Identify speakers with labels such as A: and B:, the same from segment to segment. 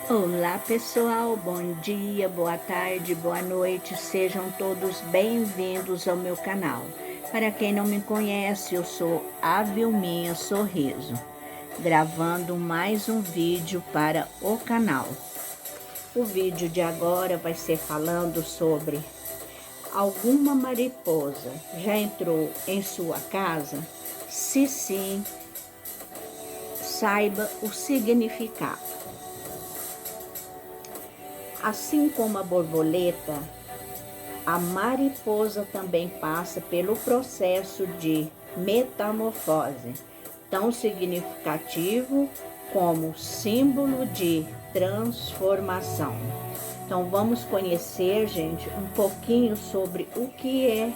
A: Olá pessoal, bom dia, boa tarde, boa noite, sejam todos bem-vindos ao meu canal. Para quem não me conhece, eu sou a Vilminha Sorriso, gravando mais um vídeo para o canal. O vídeo de agora vai ser falando sobre alguma mariposa já entrou em sua casa? Se sim, saiba o significado. Assim como a borboleta, a mariposa também passa pelo processo de metamorfose, tão significativo como símbolo de transformação. Então vamos conhecer, gente, um pouquinho sobre o que é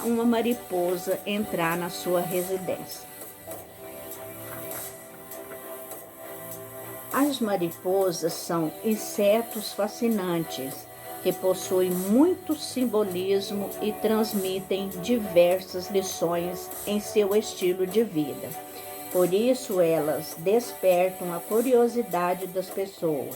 A: uma mariposa entrar na sua residência. As mariposas são insetos fascinantes que possuem muito simbolismo e transmitem diversas lições em seu estilo de vida. Por isso, elas despertam a curiosidade das pessoas.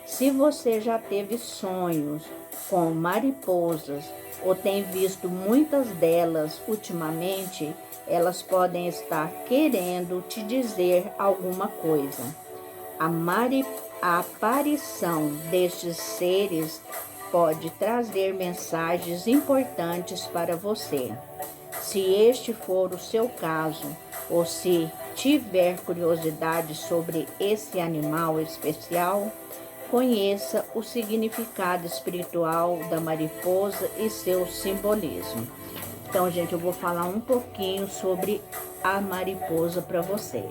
A: Se você já teve sonhos com mariposas ou tem visto muitas delas ultimamente, elas podem estar querendo te dizer alguma coisa. A aparição destes seres pode trazer mensagens importantes para você. Se este for o seu caso, ou se tiver curiosidade sobre esse animal especial, conheça o significado espiritual da mariposa e seu simbolismo. Então, gente, eu vou falar um pouquinho sobre a mariposa para vocês.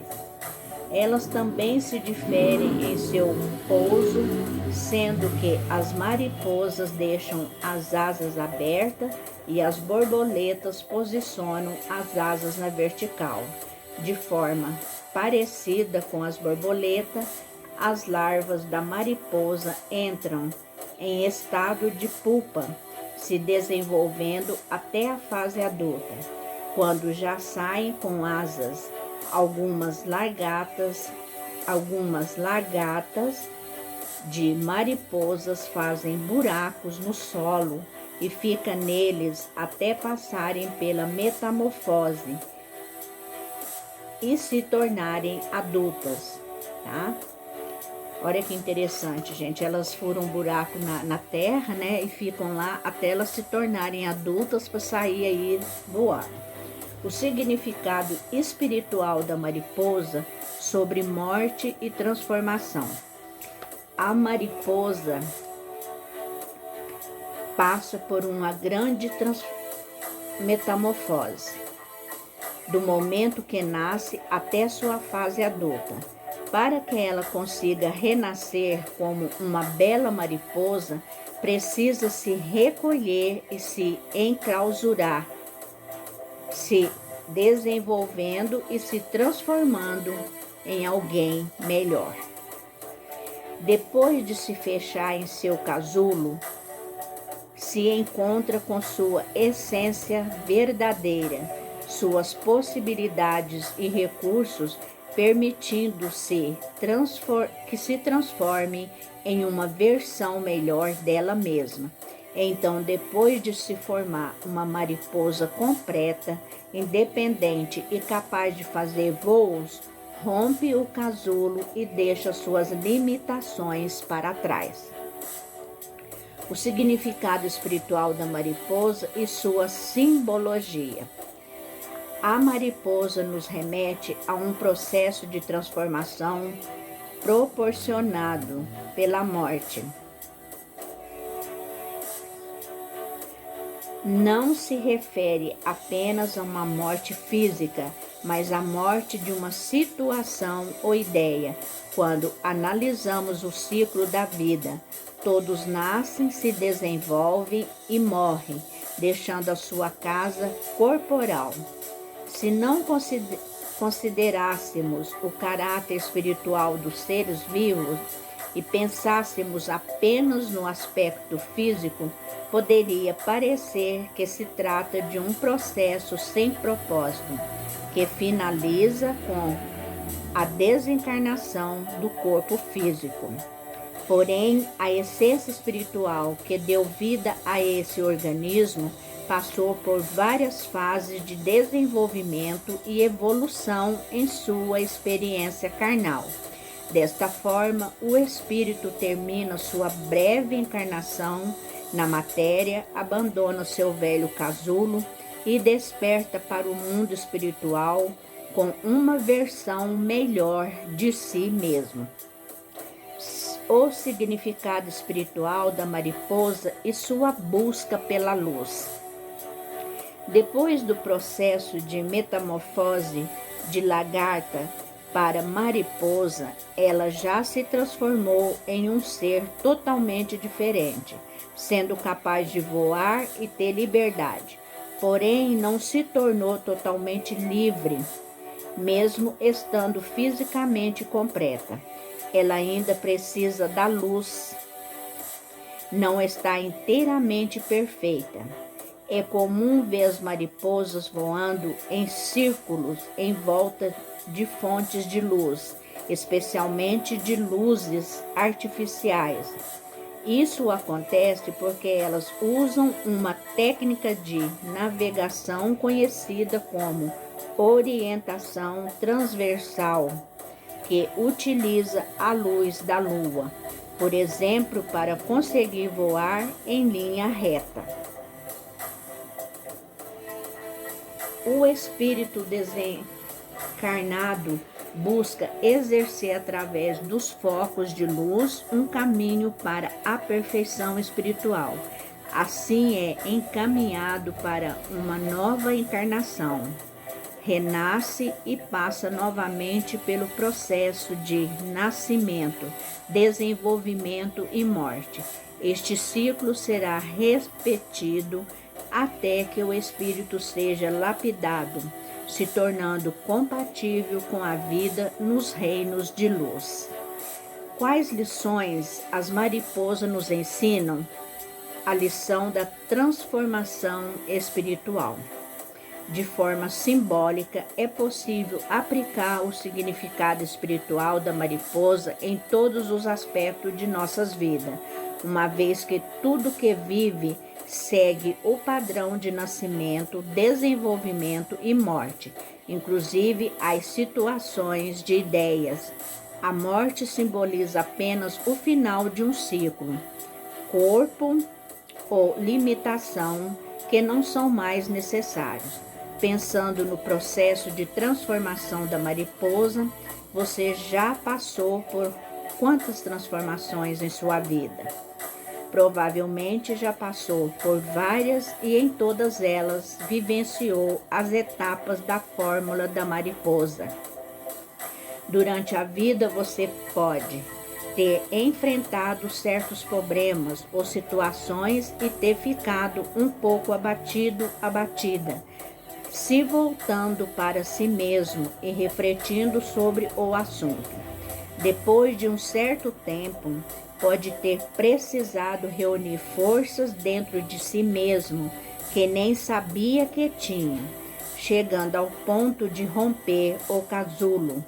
A: Elas também se diferem em seu pouso, sendo que as mariposas deixam as asas abertas e as borboletas posicionam as asas na vertical. De forma parecida com as borboletas, as larvas da mariposa entram em estado de pupa, se desenvolvendo até a fase adulta, quando já saem com asas. Algumas lagartas de mariposas fazem buracos no solo e ficam neles até passarem pela metamorfose e se tornarem adultas, tá? Olha que interessante, gente. Elas furam um buraco na terra, né? E ficam lá até elas se tornarem adultas para sair aí voar. O significado espiritual da mariposa sobre morte e transformação. A mariposa passa por uma grande metamorfose, do momento que nasce até sua fase adulta. Para que ela consiga renascer como uma bela mariposa, precisa se recolher e se enclausurar, se desenvolvendo e se transformando em alguém melhor. Depois de se fechar em seu casulo, se encontra com sua essência verdadeira, suas possibilidades e recursos, permitindo-se que se transforme em uma versão melhor dela mesma. Então, depois de se formar uma mariposa completa, independente e capaz de fazer voos, rompe o casulo e deixa suas limitações para trás. O significado espiritual da mariposa e sua simbologia. A mariposa nos remete a um processo de transformação proporcionado pela morte. Não se refere apenas a uma morte física, mas à morte de uma situação ou ideia. Quando analisamos o ciclo da vida, todos nascem, se desenvolvem e morrem, deixando a sua casa corporal. Se não considerássemos o caráter espiritual dos seres vivos e pensássemos apenas no aspecto físico, poderia parecer que se trata de um processo sem propósito, que finaliza com a desencarnação do corpo físico. Porém, a essência espiritual que deu vida a esse organismo passou por várias fases de desenvolvimento e evolução em sua experiência carnal. Desta forma, o espírito termina sua breve encarnação na matéria, abandona seu velho casulo e desperta para o mundo espiritual com uma versão melhor de si mesmo. O significado espiritual da mariposa e sua busca pela luz. Depois do processo de metamorfose de lagarta para mariposa, ela já se transformou em um ser totalmente diferente, sendo capaz de voar e ter liberdade. Porém, não se tornou totalmente livre, mesmo estando fisicamente completa. Ela ainda precisa da luz. Não está inteiramente perfeita. É comum ver as mariposas voando em círculos em volta de fontes de luz, especialmente de luzes artificiais. Isso acontece porque elas usam uma técnica de navegação conhecida como orientação transversal, que utiliza a luz da lua, por exemplo, para conseguir voar em linha reta. O espírito desencarnado busca exercer através dos focos de luz um caminho para a perfeição espiritual. Assim é encaminhado para uma nova encarnação. Renasce e passa novamente pelo processo de nascimento, desenvolvimento e morte. Este ciclo será repetido até que o espírito seja lapidado, se tornando compatível com a vida nos reinos de luz. Quais lições as mariposas nos ensinam? A lição da transformação espiritual. De forma simbólica, é possível aplicar o significado espiritual da mariposa em todos os aspectos de nossas vidas, uma vez que tudo que vive segue o padrão de nascimento, desenvolvimento e morte, inclusive as situações de ideias. A morte simboliza apenas o final de um ciclo, corpo ou limitação que não são mais necessários. Pensando no processo de transformação da mariposa, você já passou por quantas transformações em sua vida? Provavelmente já passou por várias e em todas elas vivenciou as etapas da fórmula da mariposa. Durante a vida você pode ter enfrentado certos problemas ou situações e ter ficado um pouco abatida, se voltando para si mesmo e refletindo sobre o assunto. Depois de um certo tempo, pode ter precisado reunir forças dentro de si mesmo que nem sabia que tinha, chegando ao ponto de romper o casulo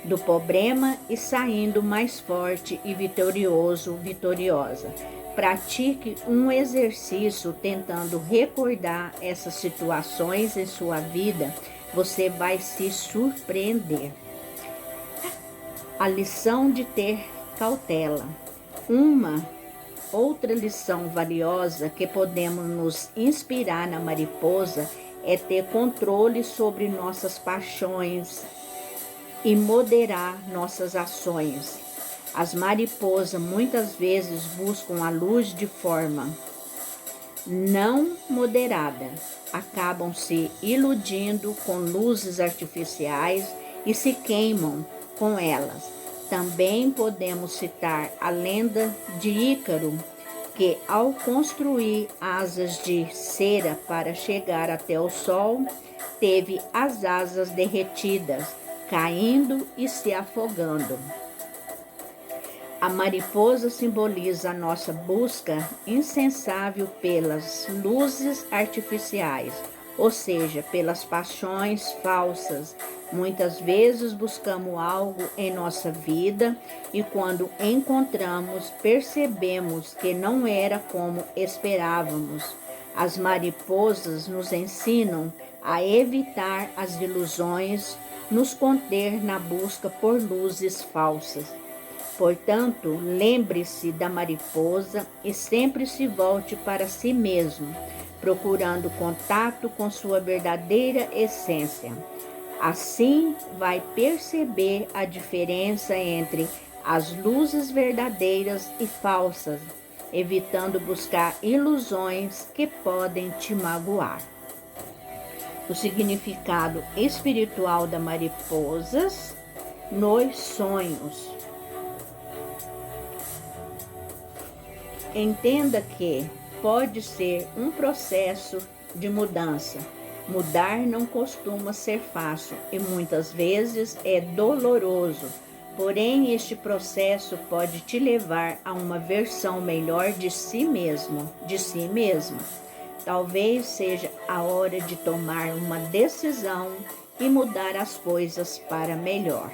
A: do problema e saindo mais forte e vitoriosa. Pratique um exercício tentando recordar essas situações em sua vida, você vai se surpreender. A lição de ter cautela. Uma outra lição valiosa que podemos nos inspirar na mariposa é ter controle sobre nossas paixões e moderar nossas ações. As mariposas muitas vezes buscam a luz de forma não moderada, acabam se iludindo com luzes artificiais e se queimam com elas. Também podemos citar a lenda de Ícaro, que ao construir asas de cera para chegar até o sol, teve as asas derretidas, caindo e se afogando. A mariposa simboliza a nossa busca incansável pelas luzes artificiais, ou seja, pelas paixões falsas, Muitas vezes buscamos algo em nossa vida e quando encontramos, percebemos que não era como esperávamos. As mariposas nos ensinam a evitar as ilusões, nos conter na busca por luzes falsas. Portanto, lembre-se da mariposa e sempre se volte para si mesmo, procurando contato com sua verdadeira essência. Assim, vai perceber a diferença entre as luzes verdadeiras e falsas, evitando buscar ilusões que podem te magoar. O significado espiritual da mariposas nos sonhos. Entenda que pode ser um processo de mudança. Mudar não costuma ser fácil e muitas vezes é doloroso. Porém, este processo pode te levar a uma versão melhor de si mesmo, de si mesma. Talvez seja a hora de tomar uma decisão e mudar as coisas para melhor.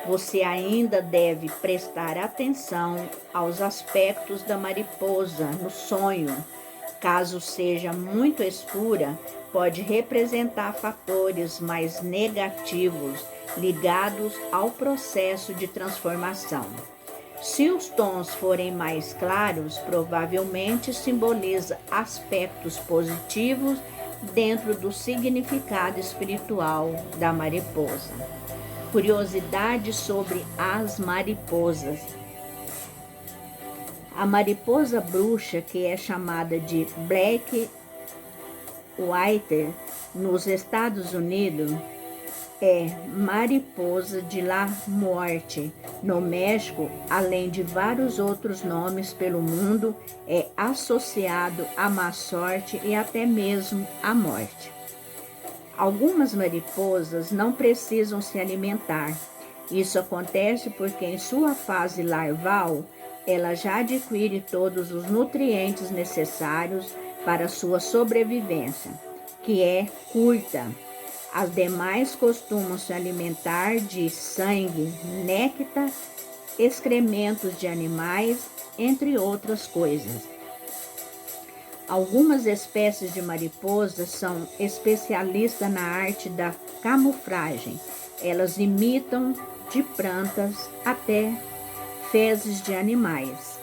A: Você ainda deve prestar atenção aos aspectos da mariposa no sonho. Caso seja muito escura, pode representar fatores mais negativos ligados ao processo de transformação. Se os tons forem mais claros, provavelmente simboliza aspectos positivos dentro do significado espiritual da mariposa. Curiosidade sobre as mariposas. A mariposa bruxa, que é chamada de Black Whiter nos Estados Unidos, é mariposa de la morte. No México, além de vários outros nomes pelo mundo, é associado à má sorte e até mesmo à morte. Algumas mariposas não precisam se alimentar. Isso acontece porque em sua fase larval, ela já adquire todos os nutrientes necessários para sua sobrevivência, que é curta. As demais costumam se alimentar de sangue, néctar, excrementos de animais, entre outras coisas. Algumas espécies de mariposas são especialistas na arte da camuflagem. Elas imitam de plantas até fezes de animais.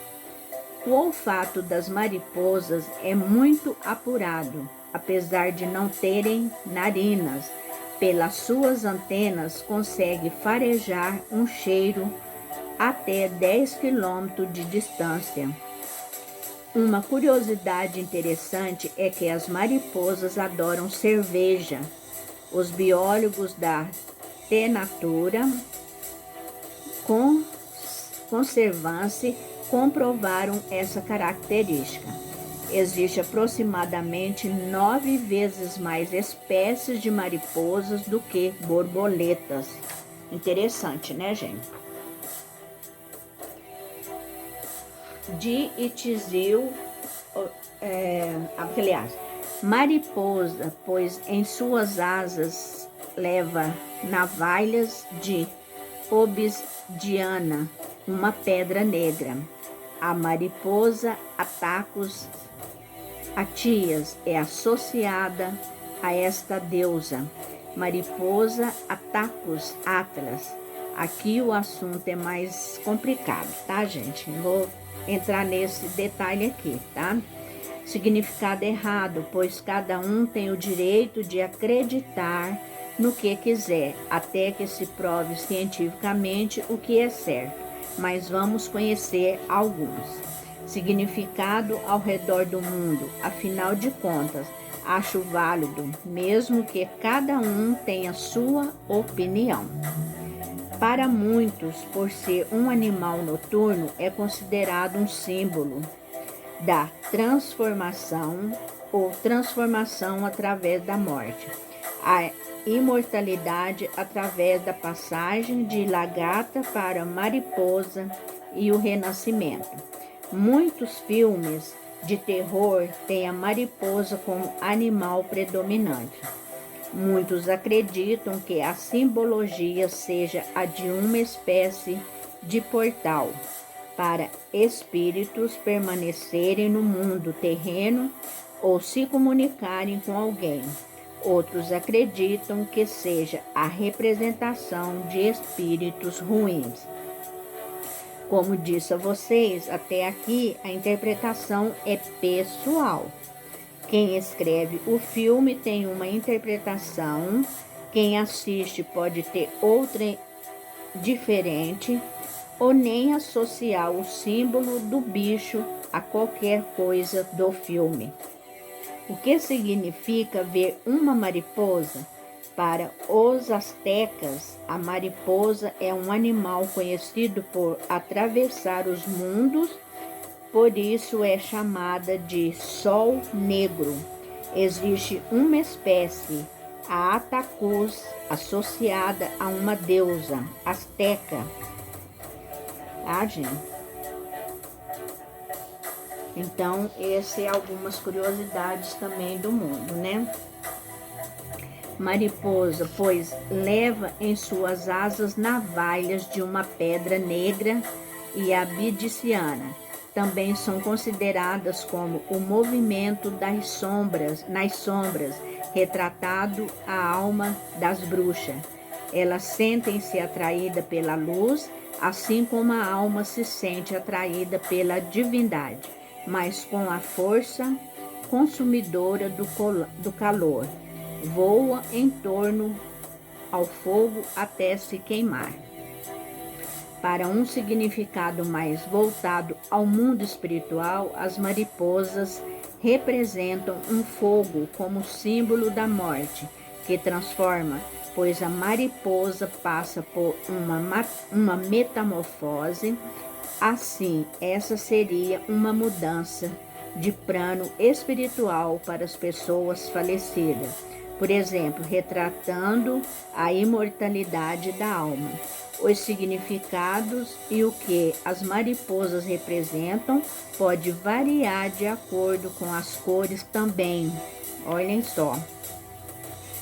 A: O olfato das mariposas é muito apurado, apesar de não terem narinas. Pelas suas antenas consegue farejar um cheiro até 10 km de distância. Uma curiosidade interessante é que as mariposas adoram cerveja. Os biólogos da Tenatura Conservancy comprovaram essa característica. Existe aproximadamente 9 vezes mais espécies de mariposas do que borboletas. Interessante, né, gente? Mariposa, pois em suas asas leva navalhas de obsidiana, uma pedra negra. A mariposa Attacus atias é associada a esta deusa. Mariposa Attacus Atlas. Aqui o assunto é mais complicado, tá, gente? Vou entrar nesse detalhe aqui, tá? Significado errado, pois cada um tem o direito de acreditar no que quiser, até que se prove cientificamente o que é certo. Mas vamos conhecer alguns. Significado ao redor do mundo, afinal de contas, acho válido, mesmo que cada um tenha sua opinião. Para muitos, por ser um animal noturno, é considerado um símbolo da transformação ou transformação através da morte. A imortalidade através da passagem de lagarta para mariposa e o renascimento. Muitos filmes de terror têm a mariposa como animal predominante. Muitos acreditam que a simbologia seja a de uma espécie de portal para espíritos permanecerem no mundo terreno ou se comunicarem com alguém. Outros acreditam que seja a representação de espíritos ruins. Como disse a vocês, até aqui a interpretação é pessoal. Quem escreve o filme tem uma interpretação, quem assiste pode ter outra diferente, ou nem associar o símbolo do bicho a qualquer coisa do filme. O que significa ver uma mariposa? Para os astecas, a mariposa é um animal conhecido por atravessar os mundos, por isso é chamada de sol negro. Existe uma espécie, a Atacus, associada a uma deusa asteca. Tá, gente? Então, essas são algumas curiosidades também do mundo, né? Mariposa, pois leva em suas asas navalhas de uma pedra negra e abidiciana. Também são consideradas como o movimento das sombras, nas sombras, retratado a alma das bruxas. Elas sentem-se atraídas pela luz, assim como a alma se sente atraída pela divindade, mas com a força consumidora do calor. Voa em torno ao fogo até se queimar. Para um significado mais voltado ao mundo espiritual, as mariposas representam um fogo como símbolo da morte, que transforma, pois a mariposa passa por uma metamorfose. Assim, essa seria uma mudança de plano espiritual para as pessoas falecidas. Por exemplo, retratando a imortalidade da alma. Os significados e o que as mariposas representam pode variar de acordo com as cores também. Olhem só.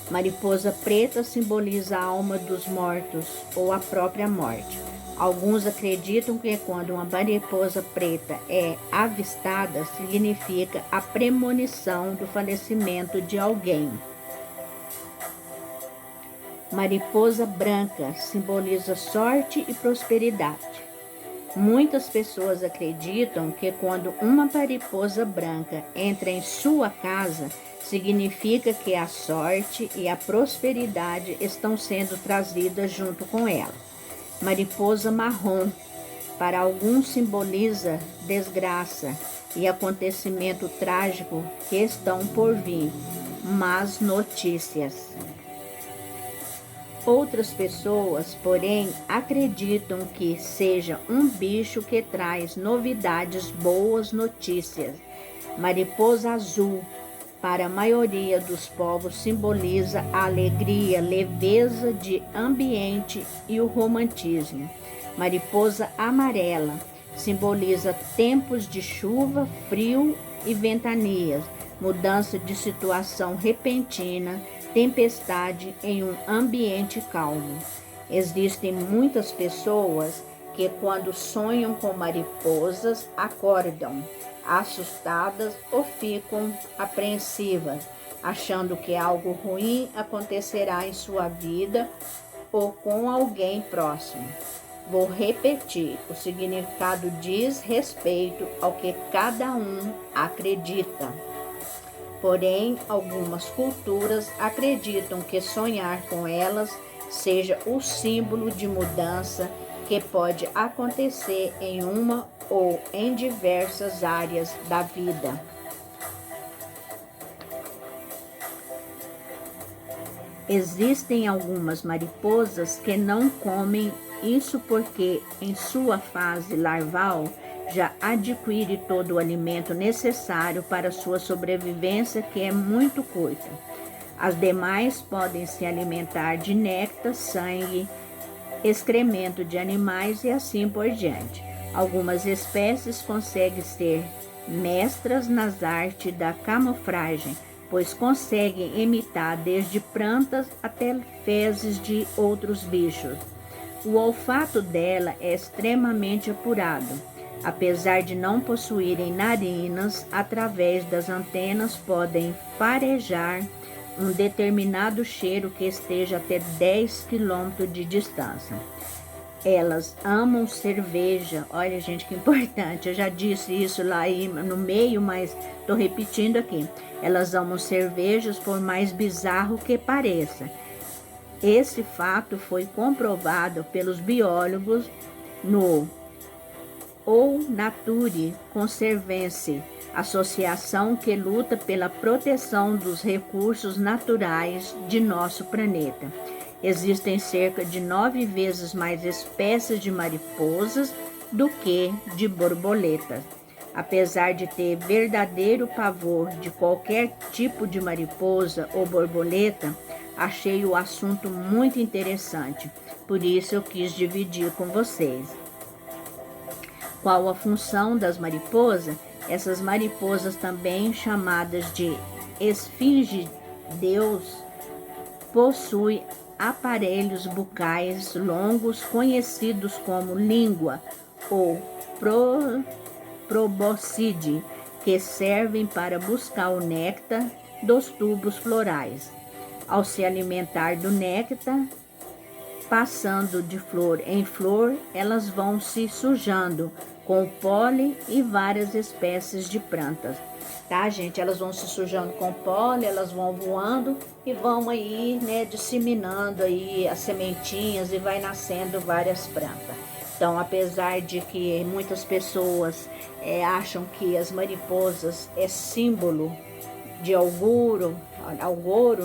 A: Mariposa preta simboliza a alma dos mortos ou a própria morte. Alguns acreditam que quando uma mariposa preta é avistada, significa a premonição do falecimento de alguém. Mariposa branca simboliza sorte e prosperidade. Muitas pessoas acreditam que quando uma mariposa branca entra em sua casa, significa que a sorte e a prosperidade estão sendo trazidas junto com ela. Mariposa marrom, para alguns simboliza desgraça e acontecimento trágico que estão por vir, más notícias. Outras pessoas, porém, acreditam que seja um bicho que traz novidades, boas notícias. Mariposa azul, para a maioria dos povos, simboliza a alegria, leveza de ambiente e o romantismo. Mariposa amarela simboliza tempos de chuva, frio e ventanias, mudança de situação repentina, tempestade em um ambiente calmo. Existem muitas pessoas que, quando sonham com mariposas, acordam assustadas ou ficam apreensivas, achando que algo ruim acontecerá em sua vida ou com alguém próximo. Vou repetir: o significado diz respeito ao que cada um acredita. Porém, algumas culturas acreditam que sonhar com elas seja o símbolo de mudança que pode acontecer em uma ou em diversas áreas da vida. Existem algumas mariposas que não comem isso porque, em sua fase larval, já adquire todo o alimento necessário para sua sobrevivência, que é muito curta. As demais podem se alimentar de néctar, sangue, excremento de animais e assim por diante. Algumas espécies conseguem ser mestras nas artes da camuflagem, pois conseguem imitar desde plantas até fezes de outros bichos. O olfato dela é extremamente apurado. Apesar de não possuírem narinas, através das antenas podem farejar um determinado cheiro que esteja até 10 quilômetros de distância. Elas amam cerveja. Olha, gente, que importante. Eu já disse isso lá aí no meio, mas estou repetindo aqui. Elas amam cervejas, por mais bizarro que pareça. Esse fato foi comprovado pelos biólogos no ou Nature Conservancy, associação que luta pela proteção dos recursos naturais de nosso planeta. Existem cerca de 9 vezes mais espécies de mariposas do que de borboletas. Apesar de ter verdadeiro pavor de qualquer tipo de mariposa ou borboleta, achei o assunto muito interessante, por isso eu quis dividir com vocês. Qual a função das mariposas? Essas mariposas, também chamadas de esfingideus, possuem aparelhos bucais longos conhecidos como língua ou probóscide, que servem para buscar o néctar dos tubos florais. Ao se alimentar do néctar, passando de flor em flor, elas vão se sujando com o pólen e várias espécies de plantas. Tá, gente? Elas vão se sujando com pólen, elas vão voando e vão aí, né, disseminando aí as sementinhas e vai nascendo várias plantas. Então, apesar de que muitas pessoas acham que as mariposas é símbolo de auguro,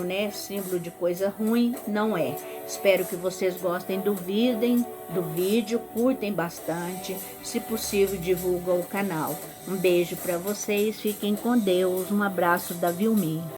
A: né, símbolo de coisa ruim, não é. Espero que vocês gostem do vídeo, curtem bastante, se possível divulga o canal. Um beijo para vocês, fiquem com Deus, um abraço da Vilmi.